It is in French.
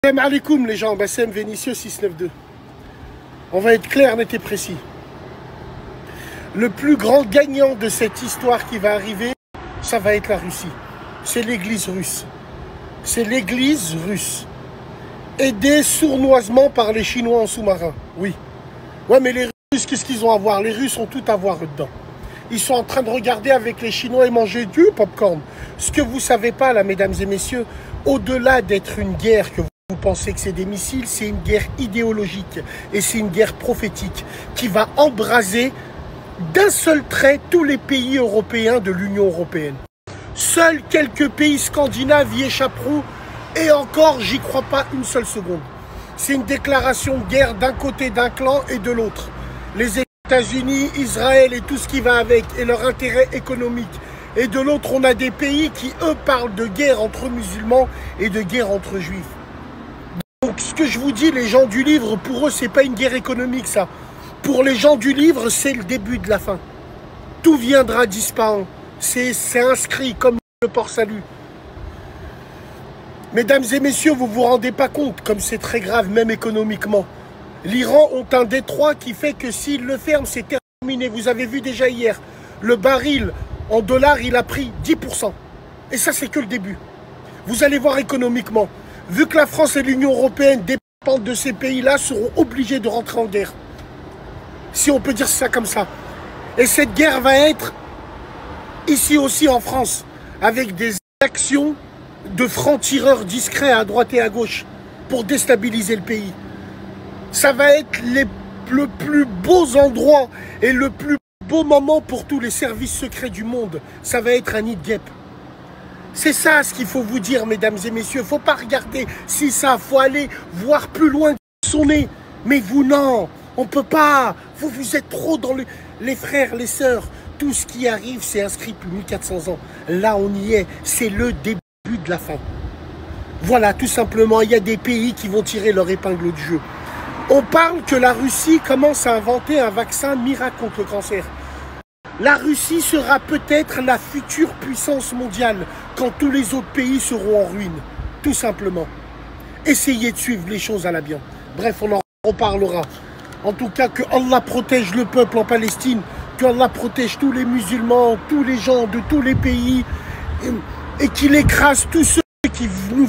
Salam alaikum les gens, Bassem Vénitieux 692. On va être clair, net et précis. Le plus grand gagnant de cette histoire qui va arriver, ça va être la Russie. C'est l'église russe. C'est l'église russe. Aidée sournoisement par les Chinois en sous-marin. Oui. Ouais, mais les Russes, qu'est-ce qu'ils ont à voir? Les Russes ont tout à voir dedans. Ils sont en train de regarder avec les Chinois et manger du popcorn. Ce que vous ne savez pas, là, mesdames et messieurs, au-delà d'être une guerre que vous pensez que c'est des missiles, c'est une guerre idéologique et c'est une guerre prophétique qui va embraser d'un seul trait tous les pays européens de l'Union européenne. Seuls quelques pays scandinaves y échapperont et encore, j'y crois pas une seule seconde. C'est une déclaration de guerre d'un côté d'un clan et de l'autre. Les États-Unis, Israël et tout ce qui va avec et leur intérêt économique. Et de l'autre, on a des pays qui, eux, parlent de guerre entre musulmans et de guerre entre juifs. Donc, ce que je vous dis, les gens du livre, pour eux, c'est pas une guerre économique, ça. Pour les gens du livre, c'est le début de la fin. Tout viendra d'Ispahan. C'est inscrit comme le port-salut. Mesdames et messieurs, vous vous rendez pas compte, comme c'est très grave, même économiquement. L'Iran ont un détroit qui fait que s'ils le ferment, c'est terminé. Vous avez vu déjà hier, le baril en dollars, il a pris 10%. Et ça, c'est que le début. Vous allez voir économiquement. Vu que la France et l'Union européenne dépendent de ces pays-là, seront obligés de rentrer en guerre. Si on peut dire ça comme ça. Et cette guerre va être ici aussi en France, avec des actions de francs-tireurs discrets à droite et à gauche pour déstabiliser le pays. Ça va être le plus beaux endroits et le plus beau moment pour tous les services secrets du monde. Ça va être un nid de guêpes. C'est ça ce qu'il faut vous dire, mesdames et messieurs. Il ne faut pas regarder si ça, il faut aller voir plus loin que son nez. Mais vous, non, on ne peut pas. Vous êtes trop dans les frères, les sœurs. Tout ce qui arrive, c'est inscrit depuis 1400 ans. Là, on y est. C'est le début de la fin. Voilà, tout simplement, il y a des pays qui vont tirer leur épingle du jeu. On parle que la Russie commence à inventer un vaccin miracle contre le cancer. La Russie sera peut-être la future puissance mondiale quand tous les autres pays seront en ruine. Tout simplement. Essayez de suivre les choses à la bien. Bref, on en reparlera. En tout cas, que Allah protège le peuple en Palestine, que Allah protège tous les musulmans, tous les gens de tous les pays, et qu'il écrase tous ceux qui nous